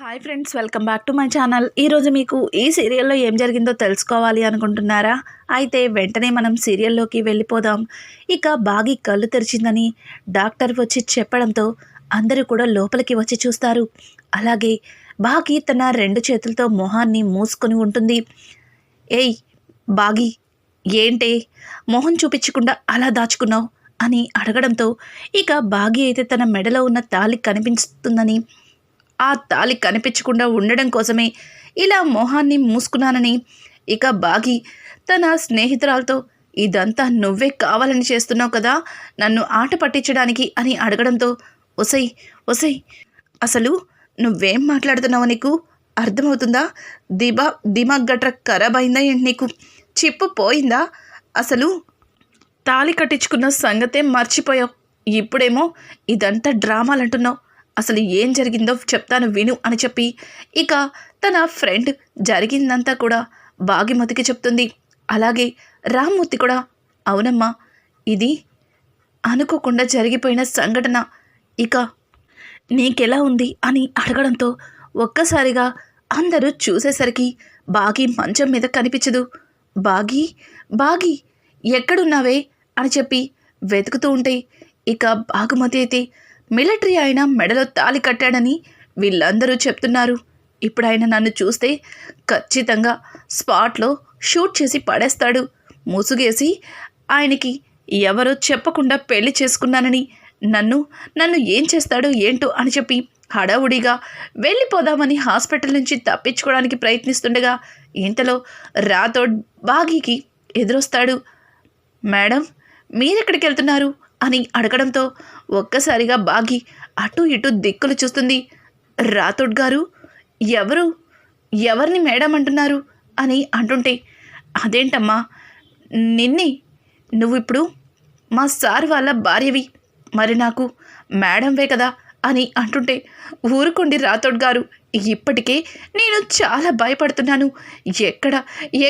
Hi friends, welcome back to my channel. ఈరోజు మీకు ఈ సీరియల్లో ఏం జరిగిందో తెలుసుకోవాలి అనుకుంటున్నారా? అయితే వెంటనే మనం సీరియల్లోకి వెళ్ళిపోదాం. ఇక బాగి కళ్ళు తెరిచిందని డాక్టర్ వచ్చి చెప్పడంతో అందరూ కూడా లోపలికి వచ్చి చూస్తారు. అలాగే బాగి తన 2 చేతులతో మొహాన్ని మూసుకొని ఉంటుంది. ఏయ్ బాగి, ఏంటే మొహం చూపించకుండా అలా దాచుకున్నావు అని అడగడంతో ఇక బాగి అయితే తన మెడలో ఉన్న తాళి కనిపిస్తుందని, ఆ తాళి కనిపించకుండా ఉండడం కోసమే ఇలా మొహాన్ని మూసుకున్నానని ఇక బాగి తన స్నేహితురాలతో ఇదంతా నువ్వే కావాలని చేస్తున్నావు కదా, నన్ను ఆట పట్టించడానికి అని అడగడంతో ఒసై ఒసై అసలు నువ్వేం మాట్లాడుతున్నావు, నీకు అర్థమవుతుందా? దిమాగ్ గట్ర ఖరాబ్ అయిందా ఏంటి? నీకు చిప్పు పోయిందా? అసలు తాళి కట్టించుకున్న సంగతే మర్చిపోయావు, ఇప్పుడేమో ఇదంతా డ్రామాలు అంటున్నావు. అసలు ఏం జరిగిందో చెప్తాను విను అని చెప్పి ఇక తన ఫ్రెండ్ జరిగిందంతా కూడా భాగ్యమతికి చెప్తుంది. అలాగే రామ్మూర్తి కూడా అవునమ్మా, ఇది అనుకోకుండా జరిగిపోయిన సంఘటన, ఇక నీకెలా ఉంది అని అడగడంతో ఒక్కసారిగా అందరూ చూసేసరికి బాగి మంచం మీద కనిపించదు. బాగి బాగి ఎక్కడున్నావే అని చెప్పి వెతుకుతూ ఉంటే ఇక భాగుమతి అయితే మిలిటరీ ఆయన మెడలో తాళి కట్టాడని వీళ్ళందరూ చెప్తున్నారు. ఇప్పుడు ఆయన నన్ను చూస్తే ఖచ్చితంగా స్పాట్లో షూట్ చేసి పడేస్తాడు, ముసుగేసి ఆయనకి ఎవరో చెప్పకుండా పెళ్లి చేసుకున్నానని నన్ను ఏం చేస్తాడో ఏంటో అని చెప్పి హడావుడిగా వెళ్ళిపోదామని హాస్పిటల్ నుంచి తప్పించుకోవడానికి ప్రయత్నిస్తుండగా ఇంతలో రాథోడ్ బాగీకి ఎదురొస్తాడు. మేడం, మీరెక్కడికి వెళ్తున్నారు అని అడగడంతో ఒక్కసారిగా బాగి అటు ఇటు దిక్కులు చూస్తుంది. రాథోడ్ గారు, ఎవరిని మేడం అంటున్నారు అని అంటుంటే, అదేంటమ్మా నిన్నే, నువ్వు ఇప్పుడు మా సార్ వాళ్ళ భార్యవి, మరి నాకు మేడంవే కదా అని అంటుంటే, ఊరుకోండి రాథోడ్ గారు, ఇప్పటికే నేను చాలా భయపడుతున్నాను.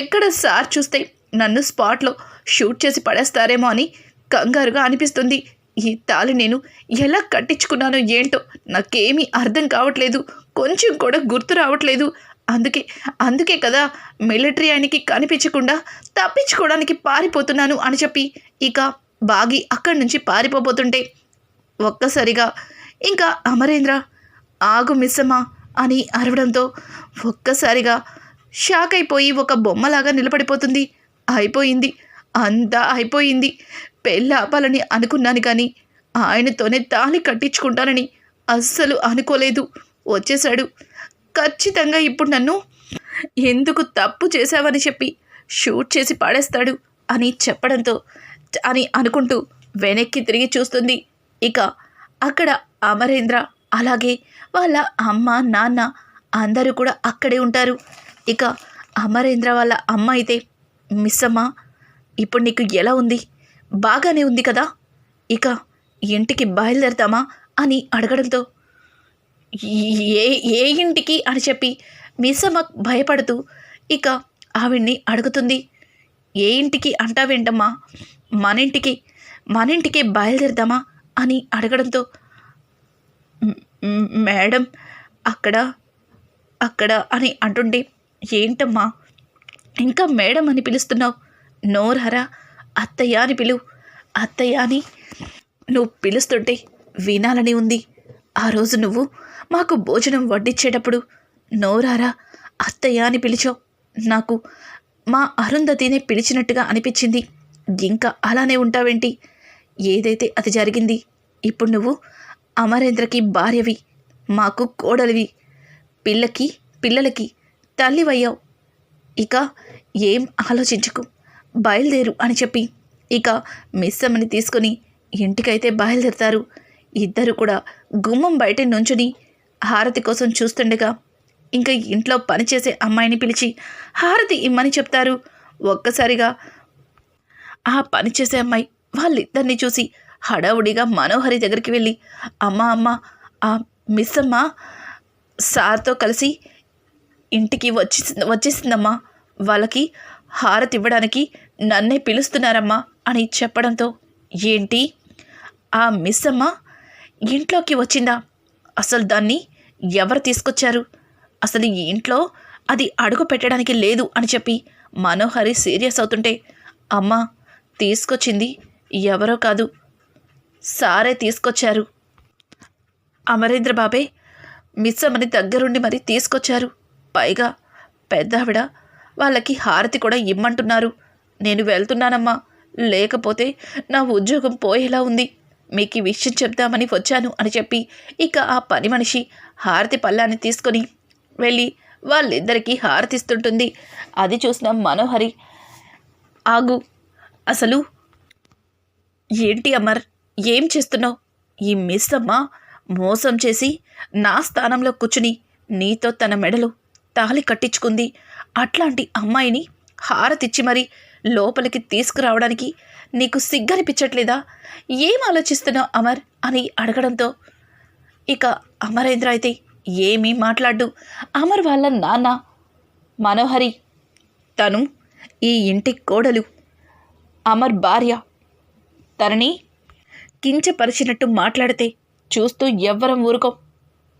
ఎక్కడ సార్ చూస్తే నన్ను స్పాట్లో షూట్ చేసి పడేస్తారేమో అని కంగారుగా అనిపిస్తుంది. ఈ తాళి నేను ఎలా కట్టించుకున్నానో ఏంటో నాకేమీ అర్థం కావట్లేదు, కొంచెం కూడా గుర్తు రావట్లేదు. అందుకే కదా మిలిటరీ ఆయనకి కనిపించకుండా తప్పించుకోవడానికి పారిపోతున్నాను అని చెప్పి ఇక బాగి అక్కడి నుంచి పారిపోతుంటే ఒక్కసారిగా ఇంకా అమరేంద్ర ఆగు మిస్సమ్మా అని అరవడంతో ఒక్కసారిగా షాక్ అయిపోయి ఒక బొమ్మలాగా నిలబడిపోతుంది. అయిపోయింది, అంతా అయిపోయింది. పెళ్ళి ఆపాలని అనుకున్నాను కానీ ఆయనతోనే తాళి కట్టించుకుంటానని అస్సలు అనుకోలేదు. వచ్చేశాడు, ఖచ్చితంగా ఇప్పుడు నన్ను ఎందుకు తప్పు చేశావని చెప్పి షూట్ చేసి పాడేస్తాడు అని చెప్పడంతో అని అనుకుంటూ వెనక్కి తిరిగి చూస్తుంది. ఇక అక్కడ అమరేంద్ర అలాగే వాళ్ళ అమ్మ నాన్న అందరూ కూడా అక్కడే ఉంటారు. ఇక అమరేంద్ర వాళ్ళ అమ్మ అయితే, మిస్ అమ్మ ఇప్పుడు నీకు ఎలా ఉంది? బాగానే ఉంది కదా, ఇక ఇంటికి బయలుదేరతామా అని అడగడంతో ఏ ఇంటికి అని చెప్పి మిస్సమ్మ భయపడుతూ ఇక ఆవిడ్ని అడుగుతుంది. ఏ ఇంటికి అంటావేంటమ్మా, మన ఇంటికి బయలుదేరదామా అని అడగడంతో, మేడం అక్కడ అని అంటుంటే, ఏంటమ్మా ఇంకా మేడం అని పిలుస్తున్నావు? నోరహరా, అత్తయ్య అని పిలువు, అత్తయ్య అని నువ్వు పిలుస్తుంటే వినాలని ఉంది. ఆ రోజు నువ్వు మాకు భోజనం వడ్డించేటప్పుడు నోరారా అత్తయ్య అని పిలిచావు. నాకు మా అరుంధతినే పిలిచినట్టుగా అనిపించింది. ఇంకా అలానే ఉంటావేంటి? ఏదైతే అది జరిగింది. ఇప్పుడు నువ్వు అమరేంద్రకి భార్యవి, మాకు కోడలివి, పిల్లలకి తల్లివయ్యావు. ఇక ఏం ఆలోచించకు, బయలుదేరు అని చెప్పి ఇక మిస్సమ్మని తీసుకొని ఇంటికైతే బయలుదేరుతారు. ఇద్దరు కూడా గుమ్మం బయట నుంచుని హారతి కోసం చూస్తుండగా ఇంకా ఇంట్లో పనిచేసే అమ్మాయిని పిలిచి హారతి ఇమ్మని చెప్తారు. ఒక్కసారిగా ఆ పనిచేసే అమ్మాయి వాళ్ళిద్దరిని చూసి హడావుడిగా మనోహరి దగ్గరికి వెళ్ళి, అమ్మ ఆ మిస్సమ్మ సార్తో కలిసి ఇంటికి వచ్చేసిందమ్మా, వాళ్ళకి హారతి ఇవ్వడానికి నన్నే పిలుస్తున్నారమ్మా అని చెప్పడంతో, ఏంటి ఆ మిస్సమ్మ ఇంట్లోకి వచ్చిందా? అసలు దాన్ని ఎవరు తీసుకొచ్చారు? అసలు ఈ ఇంట్లో అది అడుగు పెట్టడానికి లేదు అని చెప్పి మనోహరి సీరియస్ అవుతుంటే, అమ్మ తీసుకొచ్చింది ఎవరో కాదు, సారే తీసుకొచ్చారు. అమరేంద్ర బాబే మిస్సమ్మని దగ్గరుండి మరీ తీసుకొచ్చారు. పైగా పెద్దావిడ వాళ్ళకి హారతి కూడా ఇమ్మంటున్నారు. నేను వెళ్తున్నానమ్మా, లేకపోతే నా ఉద్యోగం పోయేలా ఉంది. మీకు ఈ విషయం చెప్దామని వచ్చాను అని చెప్పి ఇక ఆ పని మనిషి హారతి పళ్ళాన్ని తీసుకొని వెళ్ళి వాళ్ళిద్దరికీ హారతిస్తుంటుంది. అది చూసిన మనోహరి, ఆగు, అసలు ఏంటి అమర్, ఏం చేస్తున్నావు? ఈ మిస్ అమ్మ మోసం చేసి నా స్థానంలో కూర్చుని నీతో తన మెడలో తాళి కట్టించుకుంది. అట్లాంటి అమ్మాయిని హారతిచ్చి మరి లోపలికి తీసుకురావడానికి నీకు సిగ్గనిపించట్లేదా? ఏం ఆలోచిస్తున్నావు అమర్ అని అడగడంతో ఇక అమరేంద్ర అయితే ఏమీ మాట్లాడ్డు. అమర్ వాళ్ళ నాన్న మనోహరి, తను ఈ ఇంటి కోడలు, అమర్ భార్య, తనని కించపరిచినట్టు మాట్లాడితే చూస్తూ ఎవ్వరం ఊరుకోం.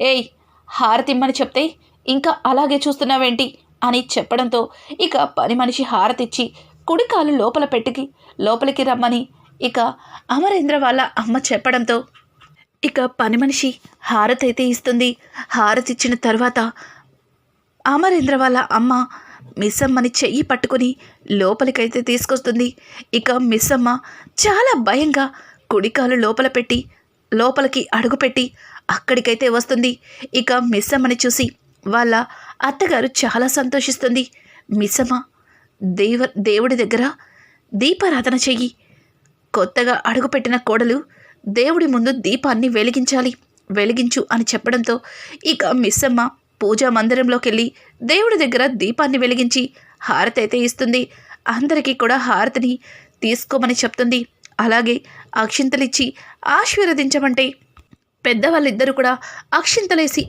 ఏయ్, హారతిమ్మని చెప్తే ఇంకా అలాగే చూస్తున్నావేంటి అని చెప్పడంతో ఇక పని మనిషి హారతిచ్చి కుడికాలు లోపల పెట్టుకి లోపలికి రమ్మని ఇక అమరేంద్ర వాళ్ళ అమ్మ చెప్పడంతో ఇక పని మనిషి హారతి అయితే ఇస్తుంది. హారతిచ్చిన తర్వాత అమరేంద్ర వాళ్ళ అమ్మ మిస్సమ్మని చెయ్యి పట్టుకుని లోపలికైతే తీసుకొస్తుంది. ఇక మిస్సమ్మ చాలా భయంగా కుడికాలు లోపల పెట్టి లోపలికి అడుగుపెట్టి అక్కడికైతే వస్తుంది. ఇక మిస్సమ్మని చూసి వాళ్ళ అత్తగారు చాలా సంతోషిస్తుంది. మిస్సమ్మ, దేవుడి దగ్గర దీపారాధన చెయ్యి. కొత్తగా అడుగుపెట్టిన కోడలు దేవుడి ముందు దీపాన్ని వెలిగించు అని చెప్పడంతో ఇక మిస్సమ్మ పూజా మందిరంలోకి వెళ్ళి దేవుడి దగ్గర దీపాన్ని వెలిగించి హారతి అయితే ఇస్తుంది. అందరికీ కూడా హారతిని తీసుకోమని చెప్తుంది. అలాగే అక్షింతలిచ్చి ఆశీర్వదించమంటే పెద్దవాళ్ళిద్దరూ కూడా అక్షింతలేసి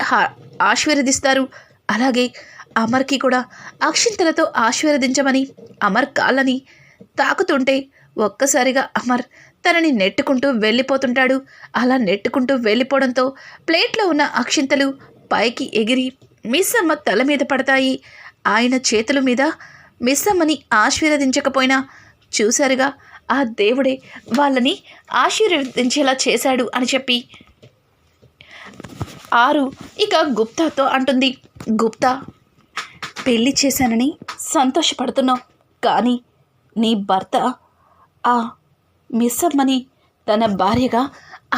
ఆశీర్వదిస్తారు. అలాగే అమర్కి కూడా అక్షింతలతో ఆశీర్వదించమని అమర్ కాళ్ళని తాకుతుంటే ఒక్కసారిగా అమర్ తనని నెట్టుకుంటూ వెళ్ళిపోతుంటాడు. అలా నెట్టుకుంటూ వెళ్ళిపోవడంతో ప్లేట్లో ఉన్న అక్షింతలు పైకి ఎగిరి మిస్సమ్మ తల మీద పడతాయి. ఆయన చేతుల మీద మిస్సమ్మని ఆశీర్వదించకపోయినా చూశారుగా, ఆ దేవుడే వాళ్ళని ఆశీర్వదించేలా చేశాడు అని చెప్పి ఆరు ఇక గుప్తాతో అంటుంది. గుప్తా, పెళ్లి చేశానని సంతోషపడుతున్నావు, కానీ నీ భర్త ఆ మిస్సమ్మని తన భార్యగా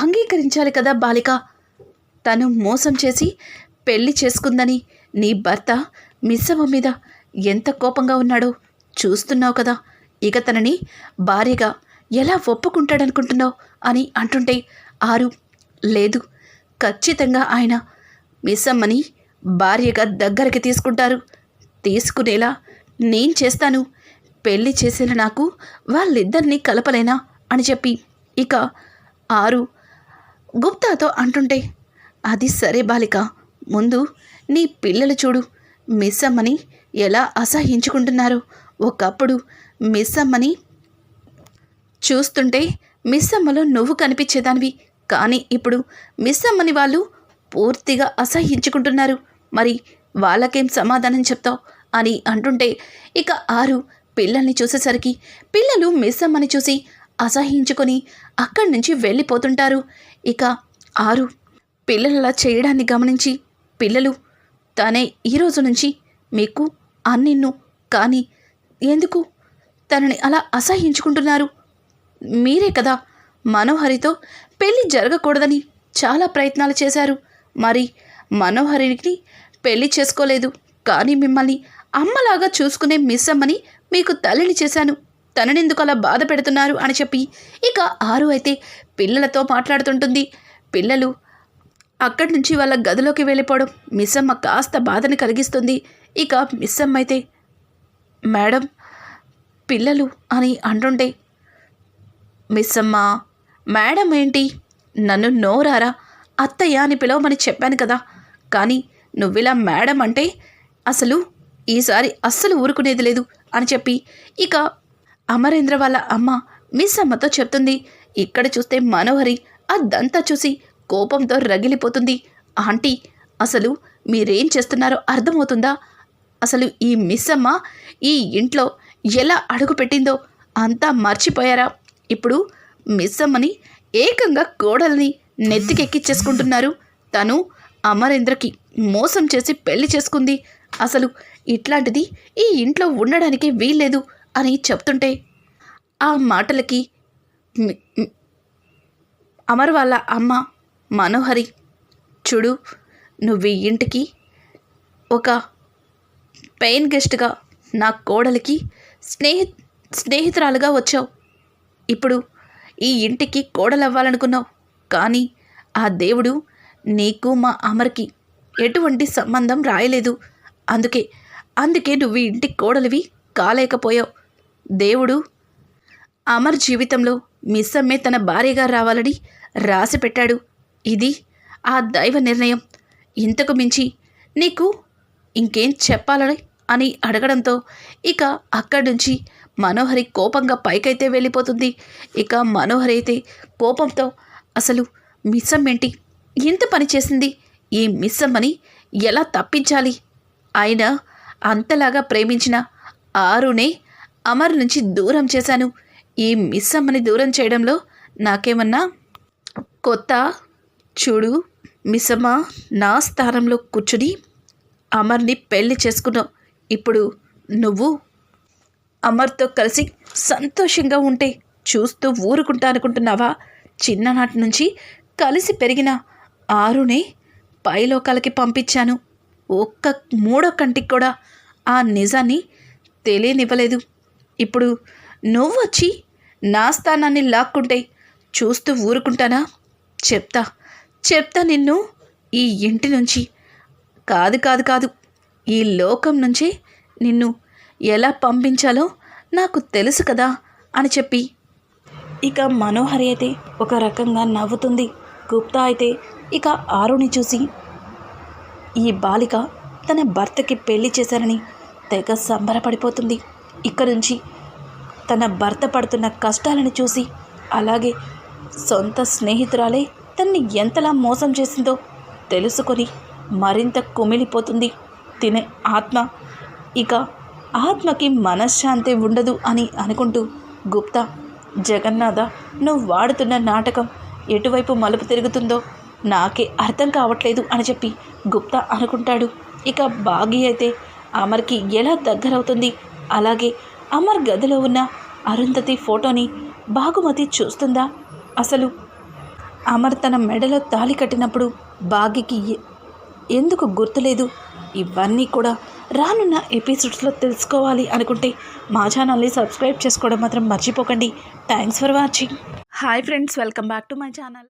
అంగీకరించాలి కదా బాలిక. తను మోసం చేసి పెళ్లి చేసుకుందని నీ భర్త మిస్సమ్మ మీద ఎంత కోపంగా ఉన్నాడో చూస్తున్నావు కదా. ఇక తనని భార్యగా ఎలా ఒప్పుకుంటాడనుకుంటున్నావు అని అంటుంటే ఆరు, లేదు, ఖచ్చితంగా ఆయన మిస్సమ్మని భార్యగా దగ్గరికి తీసుకునేలా నేను చేస్తాను. పెళ్లి చేసిన నాకు వాళ్ళిద్దరినీ కలపలేనా అని చెప్పి ఇక ఆరు గుప్తాతో అంటుంటే, అది సరే బాలిక, ముందు నీ పిల్లలు చూడు, మిస్సమ్మని ఎలా అసహించుకుంటున్నారో. ఒకప్పుడు మిస్సమ్మని చూస్తుంటే మిస్సమ్మలో నువ్వు కనిపించేదానివి, కానీ ఇప్పుడు మిస్సమ్మని వాళ్ళు పూర్తిగా అసహించుకుంటున్నారు. మరి వాళ్ళకేం సమాధానం చెప్తావు అని అంటుంటే ఇక ఆరు పిల్లల్ని చూసేసరికి పిల్లలు మిస్సమ్మని చూసి అసహించుకొని అక్కడి నుంచి వెళ్ళిపోతుంటారు. ఇక ఆరు పిల్లలలా చేయడాన్ని గమనించి, పిల్లలు, తనే ఈరోజు నుంచి మీకు అన్నిన్ను, కానీ ఎందుకు తనని అలా అసహించుకుంటున్నారు? మీరే కదా మనోహరితో పెళ్ళి జరగకూడదని చాలా ప్రయత్నాలు చేశారు. మరి మనోహరికి పెళ్లి చేసుకోలేదు, కానీ మిమ్మల్ని అమ్మలాగా చూసుకునే మిస్సమ్మని మీకు తల్లిని చేశాను. తననెందుకు అలా బాధ పెడుతున్నారు అని చెప్పి ఇక ఆరు అయితే పిల్లలతో మాట్లాడుతుంటుంది. పిల్లలు అక్కడి నుంచి వాళ్ళ గదిలోకి వెళ్ళిపోవడం మిస్సమ్మ కాస్త బాధని కలిగిస్తుంది. ఇక మిస్సమ్మ అయితే, మేడం, పిల్లలు అని అంటుంటే, మిస్సమ్మ, మేడం ఏంటి? నన్ను నోరారా అత్తయ్య అని పిలవమని చెప్పాను కదా, కానీ నువ్విలా మేడం అంటే అసలు ఈసారి అస్సలు ఊరుకునేది లేదు అని చెప్పి ఇక అమరేంద్ర వాళ్ళ అమ్మ మిస్సమ్మతో చెప్తుంది. ఇక్కడ చూస్తే మనోహరి అదంతా చూసి కోపంతో రగిలిపోతుంది. ఆంటీ, అసలు మీరేం చేస్తున్నారో అర్థమవుతుందా? అసలు ఈ మిస్సమ్మ ఈ ఇంట్లో ఎలా అడుగు పెట్టిందో అంతా మర్చిపోయారా? ఇప్పుడు మిస్సమ్మని ఏకంగా కోడల్ని నెత్తికెక్కిచ్చేసుకుంటున్నారు. తను అమరేంద్రకి మోసం చేసి పెళ్లి చేసుకుంది. అసలు ఇట్లాంటిది ఈ ఇంట్లో ఉండడానికి వీల్లేదు అని చెప్తుంటే ఆ మాటలకి అమర్ వాళ్ళ అమ్మ మనోహరి, చూడు, నువ్వు ఈ ఇంటికి ఒక పెయిన్ గెస్ట్గా నా కోడలికి స్నేహితురాలుగా వచ్చావు. ఇప్పుడు ఈ ఇంటికి కోడలవ్వాలనుకున్నావు. కానీ ఆ దేవుడు నీకు మా అమర్కి ఎటువంటి సంబంధం రాయలేదు. అందుకే నువ్వు ఈ ఇంటికి కోడలివి కాలేకపోయావు. దేవుడు అమర్ జీవితంలో మిస్సమ్మే తన భార్యగా రావాలని రాసి పెట్టాడు. ఇది ఆ దైవ నిర్ణయం. ఇంతకు మించి నీకు ఇంకేం చెప్పాలని అని అడగడంతో ఇక అక్కడి నుంచి మనోహరి కోపంగా పైకైతే వెళ్ళిపోతుంది. ఇక మనోహరి అయితే కోపంతో అసలు మిస్సమ్మేంటి ఇంత పని చేసింది? ఈ మిస్సమ్మని ఎలా తప్పించాలి? అయినా అంతలాగా ప్రేమించిన ఆరునే అమర్ నుంచి దూరం చేశాను. ఈ మిస్సమ్మని దూరం చేయడంలో నాకేమన్నా కొత్త? చూడు మిస్సమ్మ, నా స్థానంలో కూర్చుని అమర్ని పెళ్లి చేసుకున్నావు. ఇప్పుడు నువ్వు అమర్తో కలిసి సంతోషంగా ఉంటే చూస్తూ ఊరుకుంటా అనుకుంటున్నావా? చిన్ననాటి నుంచి కలిసి పెరిగిన ఆరునే పైలోకాలకి పంపించాను. ఒక్క మూడో కంటికి కూడా ఆ నిజాన్ని తెలియనివ్వలేదు. ఇప్పుడు నువ్వొచ్చి నా స్థానాన్ని లాక్కుంటే చూస్తూ ఊరుకుంటానా? చెప్తా నిన్ను ఈ ఇంటి నుంచి కాదు ఈ లోకం నుంచే నిన్ను ఎలా పంపించాలో నాకు తెలుసు కదా అని చెప్పి ఇక మనోహరి అయితే ఒక రకంగా నవ్వుతుంది. గుప్తా అయితే ఇక ఆరుని చూసి ఈ బాలిక తన భర్తకి పెళ్లి చేశారని తెగ సంబరపడిపోతుంది. ఇక్కడి నుంచి తన భర్త పడుతున్న కష్టాలను చూసి, అలాగే సొంత స్నేహితురాలే తన్ని ఎంతలా మోసం చేసిందో తెలుసుకొని మరింత కుమిలిపోతుంది. తినే ఆత్మ ఇక ఆత్మకి మనశ్శాంతి ఉండదు అని అనుకుంటూ గుప్తా, జగన్నాథ, నువ్వు వాడుతున్న నాటకం ఎటువైపు మలుపు తిరుగుతుందో నాకే అర్థం కావట్లేదు అని చెప్పి గుప్తా అనుకుంటాడు. ఇక బాగి అయితే అమర్కి ఎలా దగ్గరవుతుంది? అలాగే అమర్ గదిలో ఉన్న అరుంధతి ఫోటోని బాగుమతి చూస్తుందా? అసలు అమర్ తన మెడలో తాళి కట్టినప్పుడు బాగికి ఎందుకు గుర్తులేదు? ఇవన్నీ కూడా రానున్న ఎపిసోడ్స్లో తెలుసుకోవాలి అనుకుంటే మా ఛానల్ని సబ్స్క్రైబ్ చేసుకోవడం మాత్రం మర్చిపోకండి. Thanks for watching. Hi friends, welcome back to my channel.